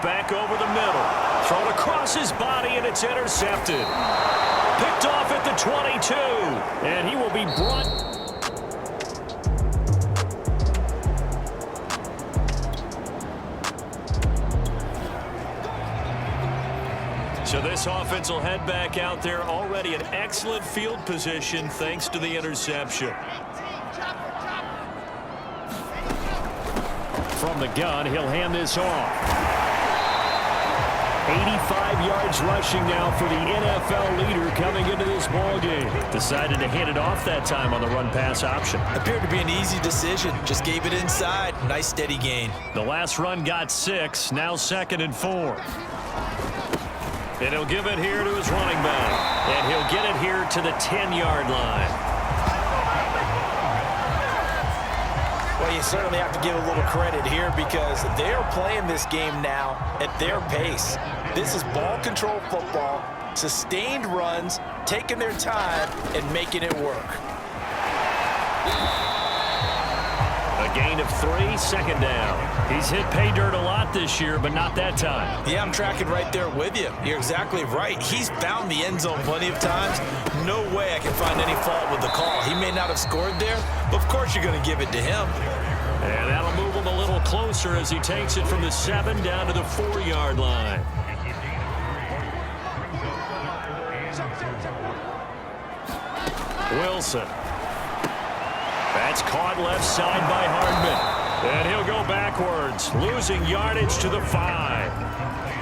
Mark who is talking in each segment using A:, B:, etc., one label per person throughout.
A: back over the middle. Thrown across his body, and it's intercepted. Picked off at the 22, and he will be brought. So this offense will head back out there, already in excellent field position thanks to the interception. From the gun, he'll hand this off. 85 yards rushing now for the NFL leader coming into this ball game. Decided to hand it off that time on the run-pass option.
B: Appeared to be an easy decision. Just gave it inside. Nice steady gain.
A: The last run got 6. Now 2nd and 4. And he'll give it here to his running back. And he'll get it here to the 10-yard line.
B: Well, you certainly have to give a little credit here because they're playing this game now at their pace. This is ball control football, sustained runs, taking their time, and making it work.
A: A gain of 3, 2nd down. He's hit pay dirt a lot this year, but not that time.
B: Yeah, I'm tracking right there with you. You're exactly right. He's found the end zone plenty of times. No way I can find any fault with the call. He may not have scored there, but of course you're going to give it to him.
A: And that'll move him a little closer as he takes it from the 7 down to the 4-yard line. Wilson. That's caught left side by Hardman. And he'll go backwards, losing yardage to the 5.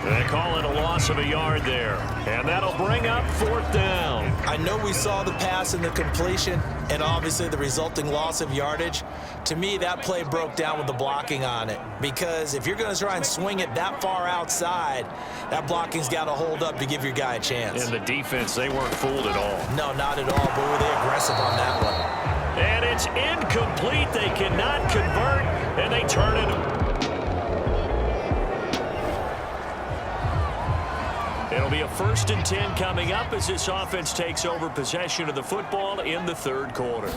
A: They call it a loss of a yard there. And that'll bring up 4th down.
B: I know we saw the pass and the completion and obviously the resulting loss of yardage. To me, that play broke down with the blocking on it. Because if you're going to try and swing it that far outside, that blocking's got to hold up to give your guy a chance.
A: And the defense, they weren't fooled at all.
B: No, not at all. But were they aggressive on that one?
A: And it's incomplete. They cannot convert, and they turn it. It'll be a 1st and 10 coming up as this offense takes over possession of the football in the 3rd quarter.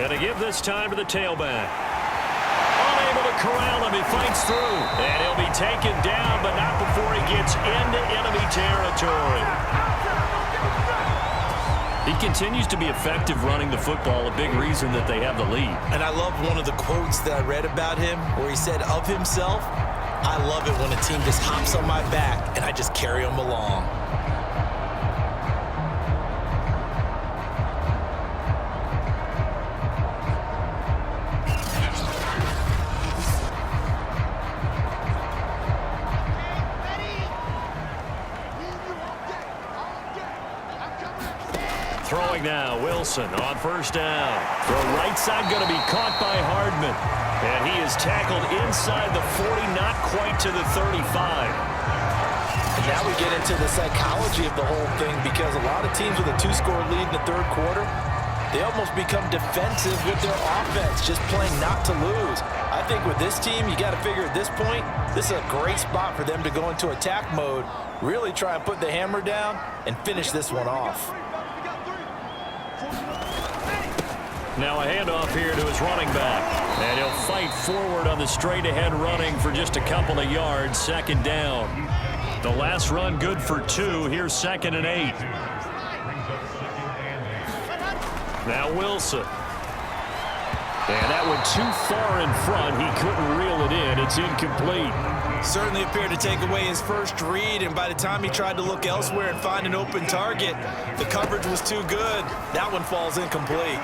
A: And to give this time to the tailback. Unable to corral him. He fights through. And he'll be taken down, but not before he gets into enemy territory. He continues to be effective running the football, a big reason that they have the lead.
B: And I love one of the quotes that I read about him where he said of himself, I love it when a team just hops on my back and I just carry them along.
A: Throwing now, Wilson on 1st down. Throw right side going to be caught by Hardman. And he is tackled inside the 40, not quite to the 35.
B: And now we get into the psychology of the whole thing because a lot of teams with a 2-score lead in the 3rd quarter, they almost become defensive with their offense, just playing not to lose. I think with this team, you got to figure at this point, this is a great spot for them to go into attack mode, really try and put the hammer down and finish this one off.
A: Now a handoff here to his running back. And he'll fight forward on the straight-ahead running for just a couple of yards. 2nd down. The last run good for 2. Here's 2nd and 8. Now Wilson. And that went too far in front. He couldn't reel it in. It's incomplete.
B: Certainly appeared to take away his first read, and by the time he tried to look elsewhere and find an open target, the coverage was too good. That one falls incomplete.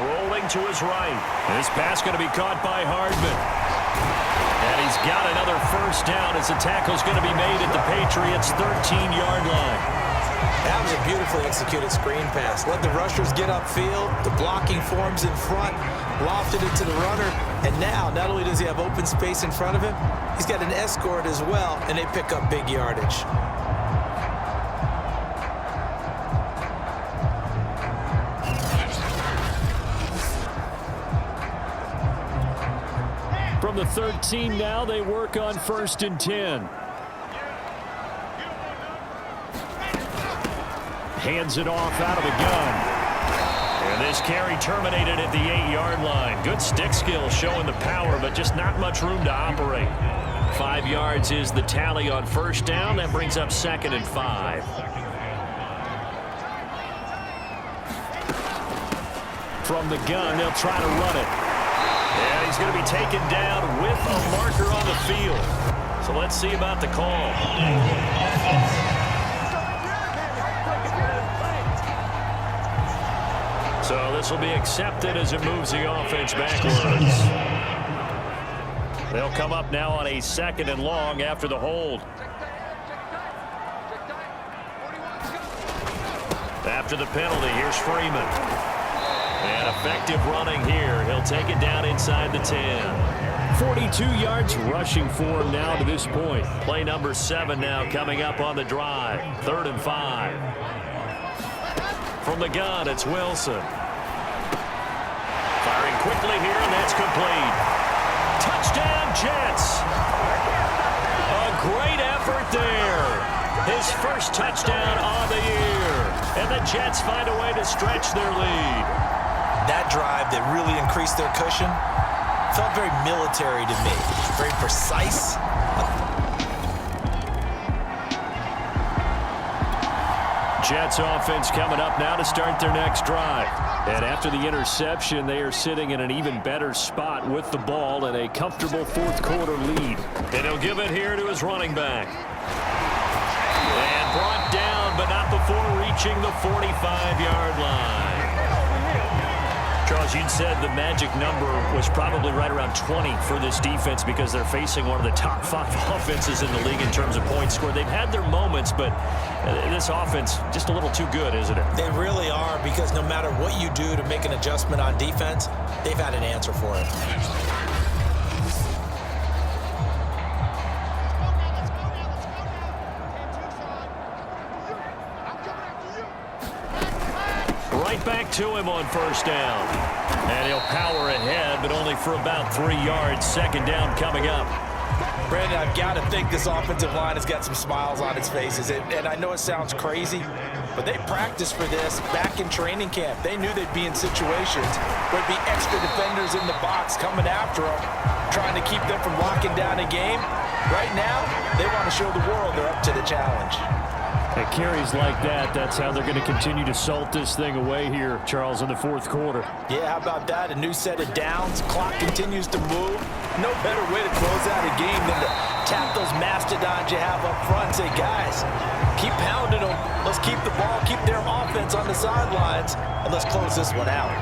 A: Rolling to his right. This pass going to be caught by Hardman. And he's got another 1st down as the tackle's going to be made at the Patriots' 13-yard line.
B: That was a beautifully executed screen pass. Let the rushers get upfield. The blocking forms in front. Lofted it to the runner. And now, not only does he have open space in front of him, he's got an escort as well, and they pick up big yardage.
A: From the 13 now, they work on 1st and 10. Hands it off out of the gun. And this carry terminated at the 8-yard line. Good stick skill showing the power, but just not much room to operate. 5 yards is the tally on first down. That brings up 2nd and 5. From the gun, they'll try to run it. And he's going to be taken down with a marker on the field. So let's see about the call. So this will be accepted as it moves the offense backwards. They'll come up now on a 2nd and long after the hold. After the penalty, here's Freeman. And effective running here. He'll take it down inside the 10. 42 yards rushing for him now to this point. Play number 7 now coming up on the drive. 3rd and 5. From the gun, it's Wilson. Firing quickly here, and that's complete. Touchdown, Jets. A great effort there. His first touchdown on the year. And the Jets find a way to stretch their lead.
B: That drive that really increased their cushion felt very military to me. Very precise.
A: Jets offense coming up now to start their next drive. And after the interception, they are sitting in an even better spot with the ball and a comfortable 4th quarter lead. And he'll give it here to his running back. And brought down, but not before reaching the 45-yard line. Charles, you'd said the magic number was probably right around 20 for this defense because they're facing one of the top 5 offenses in the league in terms of points scored. They've had their moments, but this offense just a little too good, isn't it?
B: They really are, because no matter what you do to make an adjustment on defense, they've had an answer for it.
A: Right back to him on first down. And he'll power ahead, but only for about 3 yards. 2nd down coming up.
B: Brandon, I've got to think this offensive line has got some smiles on its faces. And I know it sounds crazy, but they practiced for this back in training camp. They knew they'd be in situations where there'd be extra defenders in the box coming after them, trying to keep them from locking down a game. Right now, they want to show the world they're up to the challenge.
A: At carries like that, that's how they're going to continue to salt this thing away here, Charles, in the 4th quarter.
B: Yeah, how about that? A new set of downs. Clock continues to move. No better way to close out a game than to tap those mastodons you have up front and say, guys, keep pounding them. Let's keep the ball, keep their offense on the sidelines, and let's close this one out.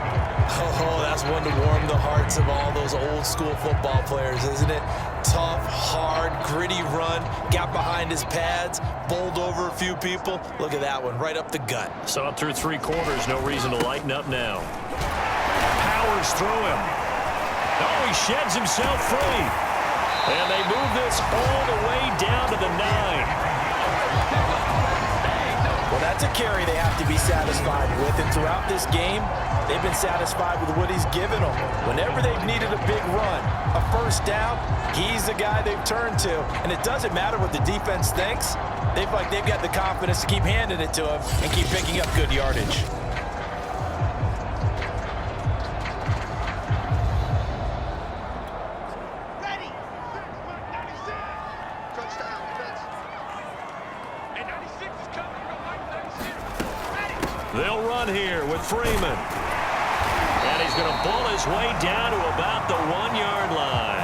B: Oh, that's one to warm the hearts of all those old school football players, isn't it? Tough, hard, gritty run, got behind his pads, bowled over a few people. Look at that one, right up the gut.
A: Saw it through 3 quarters, no reason to lighten up now. Powers through him. Oh, he sheds himself free. And they move this all the way down to the 9.
B: Well, that's a carry they have to be satisfied with. And throughout this game, they've been satisfied with what he's given them. Whenever they've needed a big run, a first down, he's the guy they've turned to. And it doesn't matter what the defense thinks. They've got the confidence to keep handing it to him and keep picking up good yardage.
A: They'll run here with Freeman. And he's going to bull his way down to about the 1-yard line.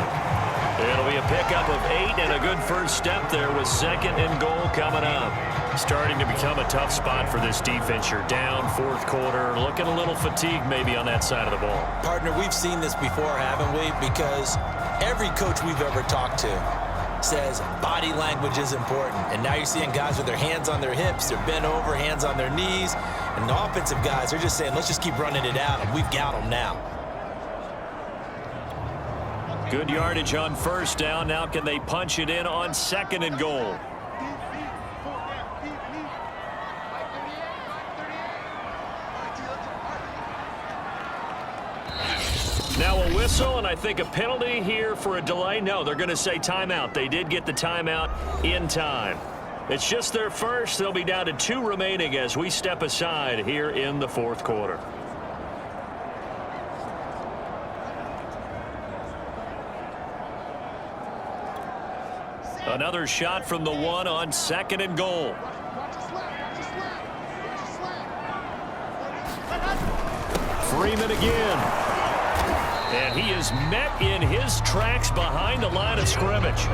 A: It'll be a pickup of 8 and a good first step there with 2nd and goal coming up. Starting to become a tough spot for this defense. You're down 4th quarter. Looking a little fatigued maybe on that side of the ball.
B: Partner, we've seen this before, haven't we? Because every coach we've ever talked to says body language is important. And now you're seeing guys with their hands on their hips, they're bent over, hands on their knees. And the offensive guys, they're just saying, let's just keep running it out, and we've got them now.
A: Good yardage on first down. Now can they punch it in on 2nd and goal? Now a whistle, and I think a penalty here for a delay. No, they're going to say timeout. They did get the timeout in time. It's just their first. They'll be down to 2 remaining as we step aside here in the 4th quarter. Another shot from the 1 on 2nd and goal. Freeman again. And he is met in his tracks behind the line of scrimmage.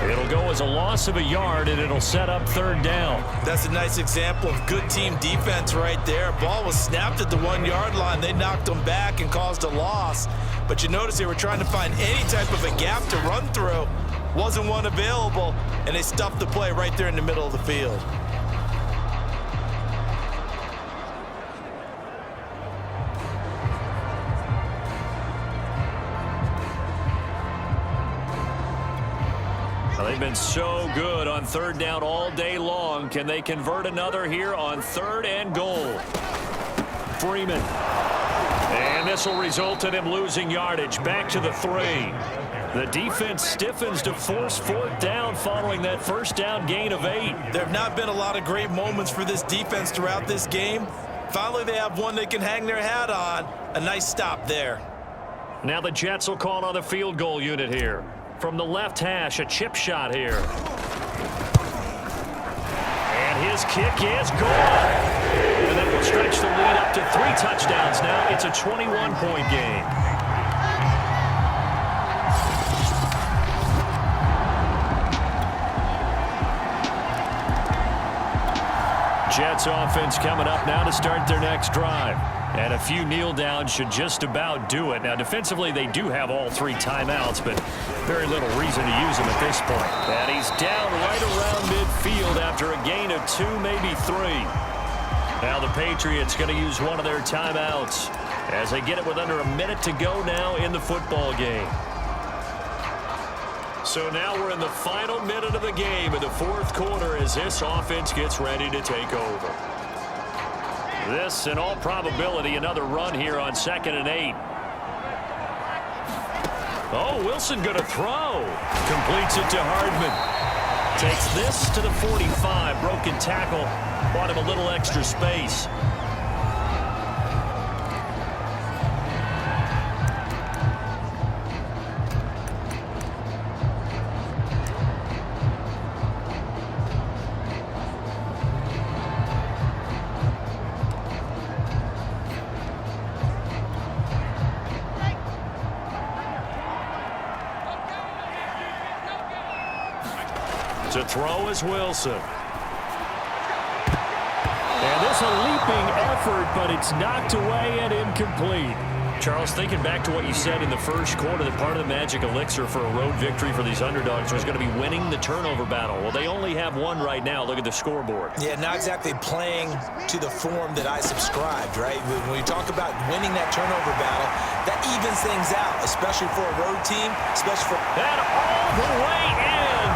A: It'll go as a loss of a yard, and it'll set up 3rd down.
B: That's a nice example of good team defense right there. Ball was snapped at the 1-yard line. They knocked him back and caused a loss. But you notice they were trying to find any type of a gap to run through. Wasn't one available, and they stuffed the play right there in the middle of the field.
A: They've been so good on 3rd down all day long. Can they convert another here on 3rd and goal? Freeman. And this will result in him losing yardage. Back to the 3. The defense stiffens to force 4th down following that 1st down gain of 8.
B: There have not been a lot of great moments for this defense throughout this game. Finally, they have one they can hang their hat on. A nice stop there.
A: Now the Jets will call on the field goal unit here. From the left hash, a chip shot here. And his kick is gone. And that will stretch the lead up to 3 touchdowns now. It's a 21-point game. Jets offense coming up now to start their next drive. And a few kneel downs should just about do it. Now, defensively, they do have all 3 timeouts, but very little reason to use them at this point. And he's down right around midfield after a gain of 2, maybe 3. Now the Patriots going to use one of their timeouts as they get it with under a minute to go now in the football game. So now we're in the final minute of the game in the 4th quarter as this offense gets ready to take over. This, in all probability, another run here on 2nd and 8. Oh, Wilson going to throw. Completes it to Hardman. Takes this to the 45. Broken tackle. Bought him a little extra space. To throw is Wilson. And this a leaping effort, but it's knocked away and incomplete. Charles, thinking back to what you said in the 1st quarter, that part of the magic elixir for a road victory for these underdogs was going to be winning the turnover battle. Well, they only have 1 right now. Look at the scoreboard.
B: Yeah, not exactly playing to the form that I subscribed, right? When we talk about winning that turnover battle, that evens things out, especially for a road team, especially for...
A: And all the way in.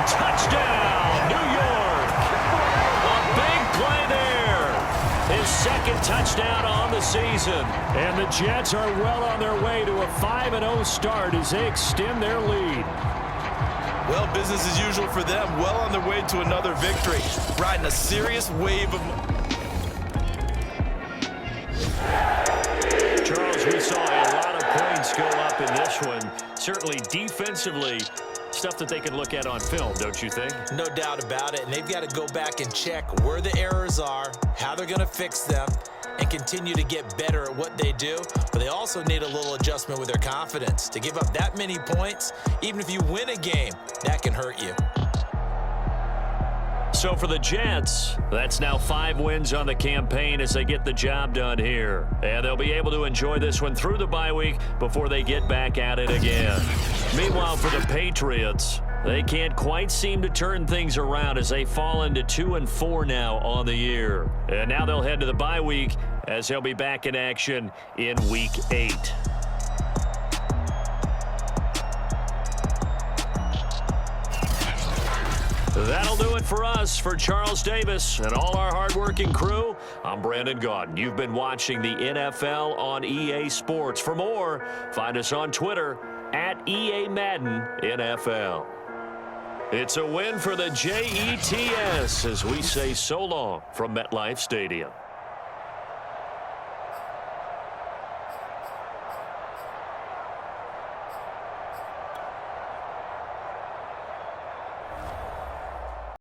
A: Touchdown, New York. A big play there. His 2nd touchdown on the season. And the Jets are well on their way to a 5-0 start as they extend their lead.
B: Well, business as usual for them. Well on their way to another victory. Riding a serious wave of...
A: Charles, we saw a lot of points go up in this one. Certainly defensively, stuff that they can look at on film, don't you think?
B: No doubt about it. And they've got to go back and check where the errors are, how they're going to fix them, and continue to get better at what they do. But they also need a little adjustment with their confidence. To give up that many points, even if you win a game, that can hurt you.
A: So for the Jets, that's now 5 wins on the campaign as they get the job done here. And they'll be able to enjoy this one through the bye week before they get back at it again. Meanwhile, for the Patriots, they can't quite seem to turn things around as they fall into 2-4 now on the year. And now they'll head to the bye week as they'll be back in action in Week 8. That'll do it for us. For Charles Davis and all our hardworking crew, I'm Brandon Gaudin. You've been watching the NFL on EA Sports. For more, find us on Twitter at EA Madden NFL. It's a win for the Jets as we say so long from MetLife Stadium.